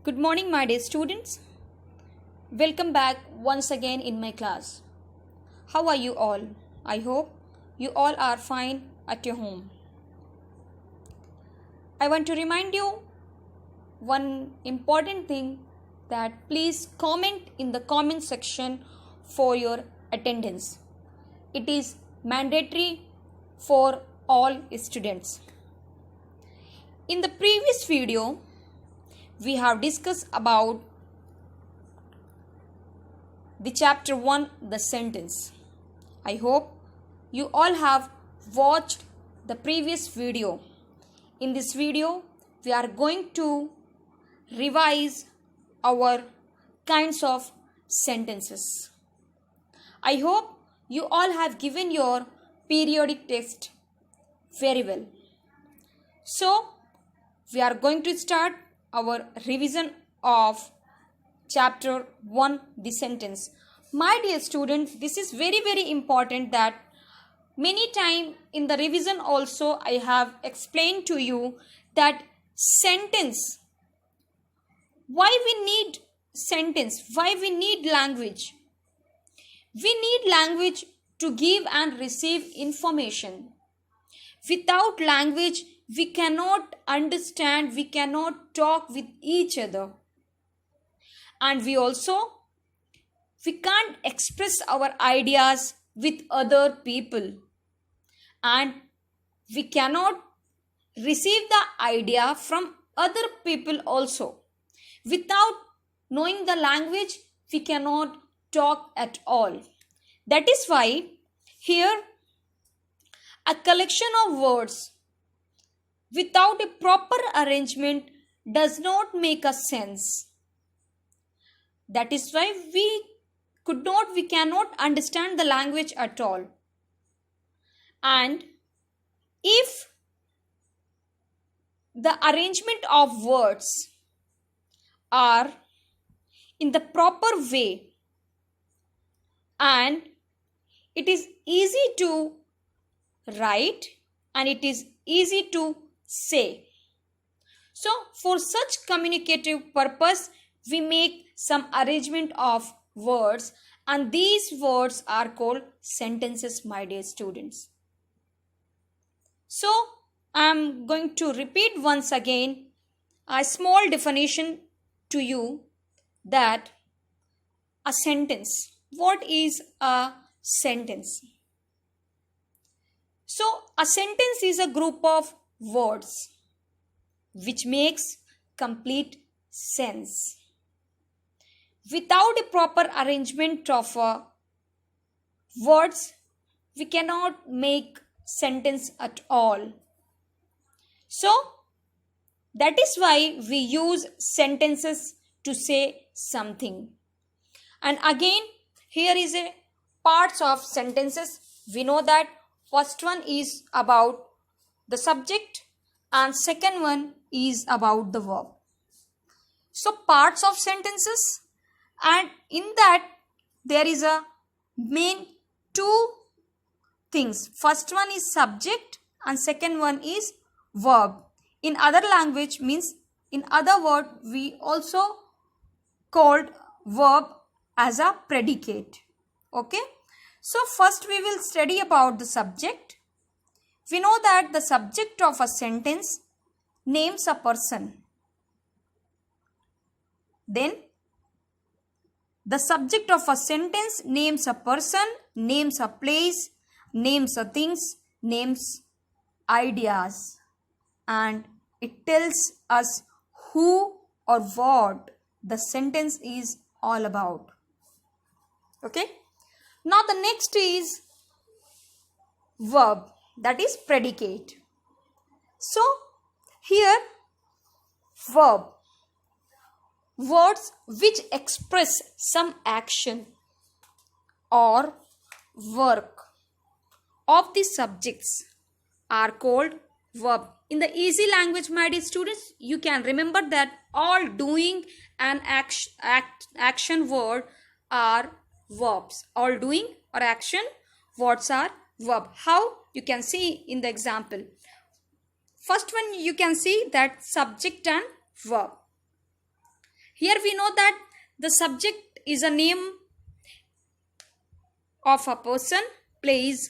Good morning, my dear students. Welcome back once again in my class. How are you all? I hope you all are fine at your home. I want to remind you one important thing that please comment in the comment section for your attendance. It is mandatory for all students. In the previous video, we have discussed about the chapter 1, the sentence. I hope you all have watched the previous video. In this video, we are going to revise our kinds of sentences. I hope you all have given your periodic test very well. So, we are going to start our revision of chapter 1, the sentence. My dear student, this is very important that many times in the revision also I have explained to you that sentence, why we need sentence, why we need language. We need language to give and receive information. Without language, we cannot understand, we cannot talk with each other. And we can't express our ideas with other people. And we cannot receive the idea from other people also. Without knowing the language, we cannot talk at all. That is why here a collection of words without a proper arrangement does not make a sense. That is why we cannot understand the language at all. And if the arrangement of words are in the proper way and it is easy to write and it is easy to say. So for such communicative purpose, we make some arrangement of words and these words are called sentences, my dear students. So I am going to repeat once again a small definition to you that a sentence. What is a sentence? So a sentence is a group of words which makes complete sense. Without a proper arrangement of words, we cannot make sentence at all. So that is why we use sentences to say something. And again, here is a parts of sentences. We know that first one is about the subject and second one is about the verb. So parts of sentences, and in that there is a main two things. First one is subject and second one is verb. In other language means in other word we also called verb as a predicate. Okay. So first we will study about the subject. We know that the subject of a sentence names a person. Then the subject of a sentence names a person, names a place, names a things, names ideas, and it tells us who or what the sentence is all about. Okay. Now the next is verb, that is predicate. So here verb, words which express some action or work of the subjects are called verb. In the easy language, my dear students, you can remember that all doing and action word are verbs. All doing or action words are verb. How? You can see in the example. First one you can see that subject and verb. Here we know that the subject is a name of a person, place,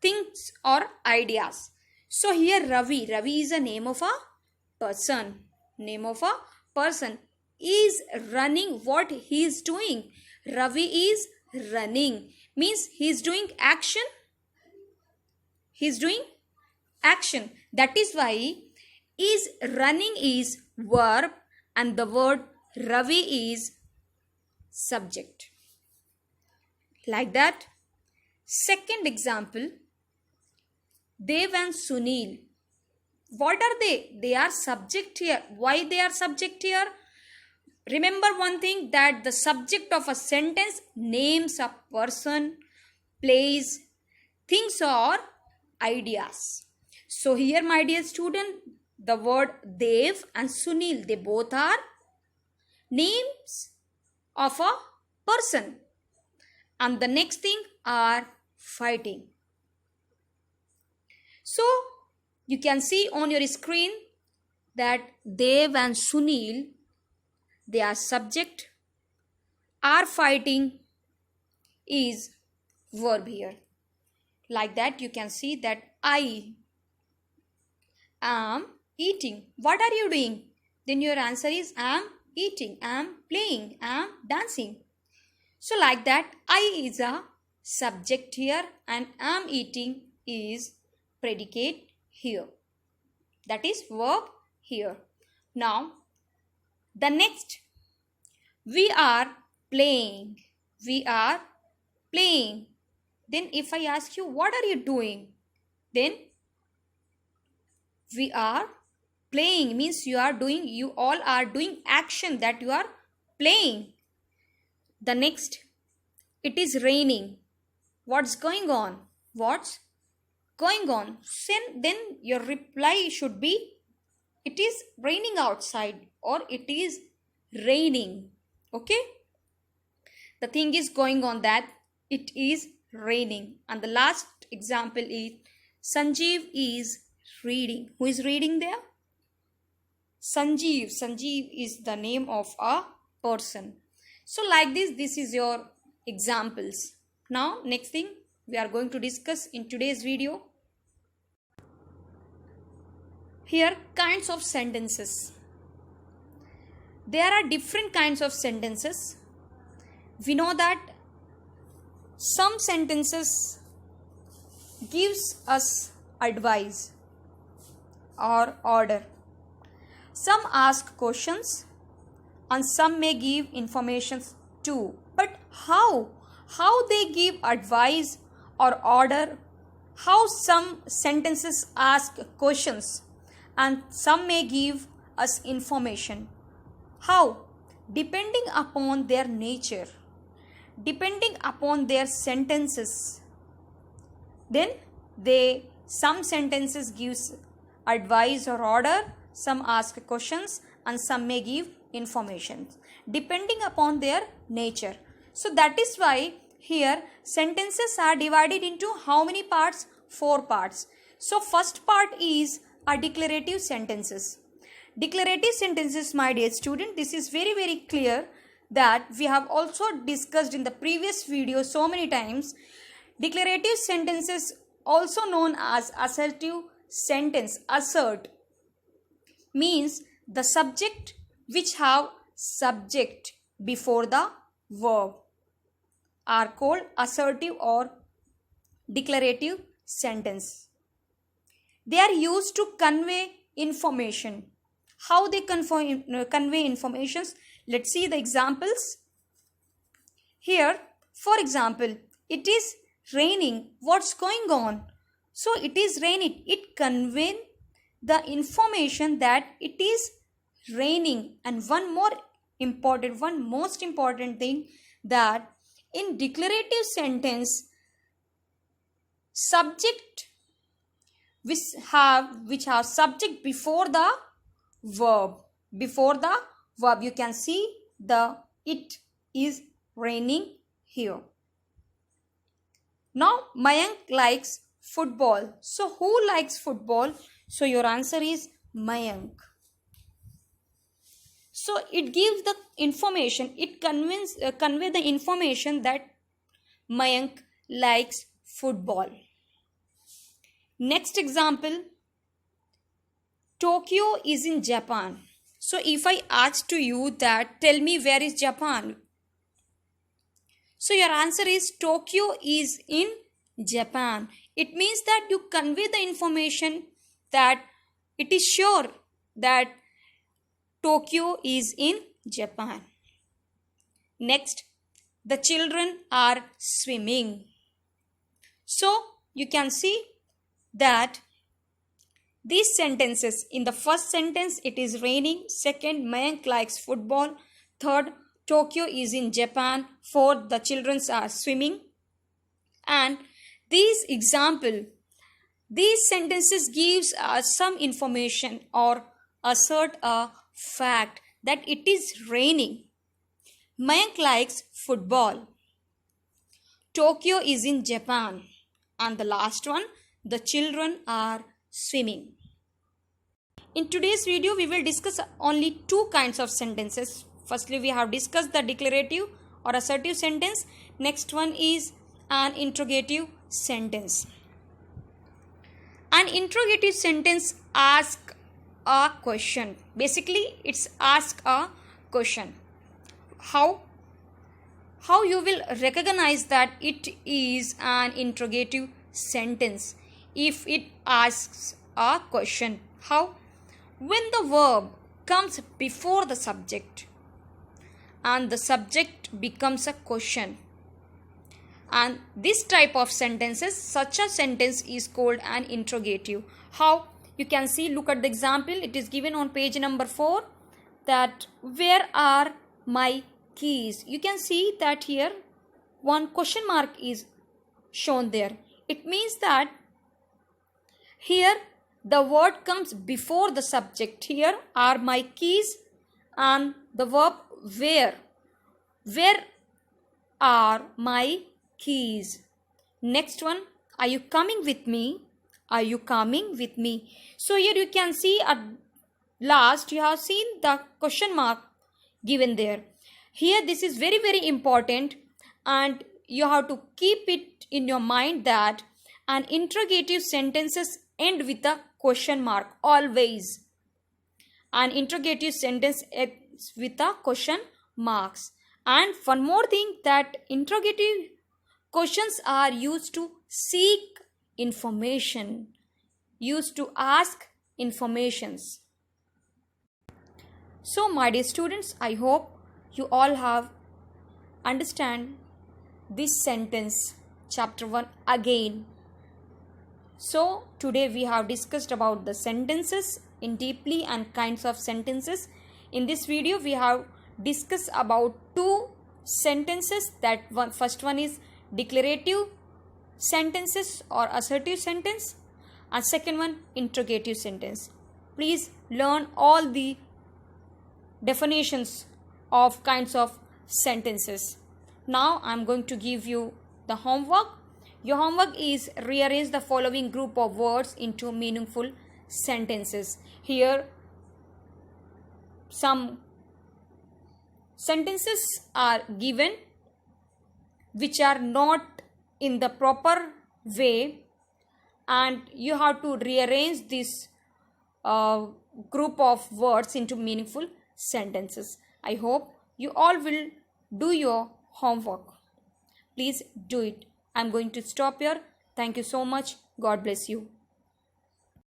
things or ideas. So here Ravi is a name of a person. Name of a person is running. What he is doing? Ravi is running. Means he is doing action. He is doing action. That is why is running is verb and the word Ravi is subject. Like that. Second example, Dev and Sunil. What are they? They are subject here. Why they are subject here? Remember one thing, that the subject of a sentence names a person, place, things or ideas. So here, my dear student, the word Dev and Sunil, they both are names of a person. And the next thing are fighting. So you can see on your screen that Dev and Sunil, they are subject. Are fighting is verb here. Like that, you can see that I am eating. What are you doing? Then your answer is I am eating, I am playing, I am dancing. So like that, I is a subject here and am eating is predicate here. That is verb here. Now, the next, we are playing. We are playing. Then if I ask you, what are you doing? Then we are playing means you all are doing action, that you are playing. The next, it is raining. What's going on? What's going on? Then your reply should be, it is raining outside or it is raining. Okay? The thing is going on that it is raining. And the last example is Sanjeev is reading. Who is reading there? Sanjeev. Sanjeev is the name of a person. So like this is your examples. Now next thing we are going to discuss in today's video. Here, kinds of sentences. There are different kinds of sentences. We know that some sentences gives us advice or order. Some ask questions and some may give information too. But how? How they give advice or order? How some sentences ask questions and some may give us information? How? Depending upon their nature, depending upon their sentences. Then some sentences gives advice or order, some ask questions and some may give information depending upon their nature. So that is why here sentences are divided into how many parts? 4 parts. So first part is a declarative sentences. Declarative sentences, my dear student, this is very, very clear that we have also discussed in the previous video so many times. Declarative sentences, also known as assertive sentence. Assert means the subject which have subject before the verb are called assertive or declarative sentence. They are used to convey information. How they convey informations? Let's see the examples. Here, for example, it is raining. What's going on? So it is raining. It conveys the information that it is raining. And one most important thing, that in declarative sentence, subject which have subject before the verb. Before the verb, you can see it is raining here. Now Mayank likes football. So who likes football? So your answer is Mayank. So it gives the information, it convey the information that Mayank likes football. Next example, Tokyo is in Japan. So if I ask to you that tell me where is Japan, so your answer is Tokyo is in Japan. It means that you convey the information that it is sure that Tokyo is in Japan. Next, the children are swimming. So you can see that these sentences, in the first sentence it is raining, second Mayank likes football, third Tokyo is in Japan, fourth the children are swimming. And these sentences gives us some information or assert a fact that it is raining. Mayank likes football. Tokyo is in Japan. And the last one, the children are swimming. In today's video, we will discuss only two kinds of sentences. Firstly, we have discussed the declarative or assertive sentence. Next one is an interrogative sentence. An interrogative sentence asks a question. Basically, it's ask a question. How you will recognize that it is an interrogative sentence if it asks a question? How? When the verb comes before the subject and the subject becomes a question. And this type of sentences, such a sentence is called an interrogative. How? You can see, look at the example. It is given on page number 4 that where are my keys? You can see that here one question mark is shown there. It means that here the word comes before the subject. Here are my keys and the verb where. Where are my keys? Next one, are you coming with me? Are you coming with me? So here you can see at last you have seen the question mark given there. Here this is very, very important, and you have to keep it in your mind that an interrogative sentences end with a question mark always. An interrogative sentence ends with a question marks. And one more thing, that interrogative questions are used to seek information, used to ask informations. So my dear students, I hope you all have understand this sentence chapter 1 again. So today we have discussed about the sentences in deeply and kinds of sentences. In this video we have discussed about two sentences. First one is declarative sentences or assertive sentence, and second one interrogative sentence. Please learn all the definitions of kinds of sentences. Now I am going to give you the homework. Your homework is rearrange the following group of words into meaningful sentences. Here some sentences are given which are not in the proper way, and you have to rearrange this group of words into meaningful sentences. I hope you all will do your homework. Please do it. I am going to stop here. Thank you so much. God bless you.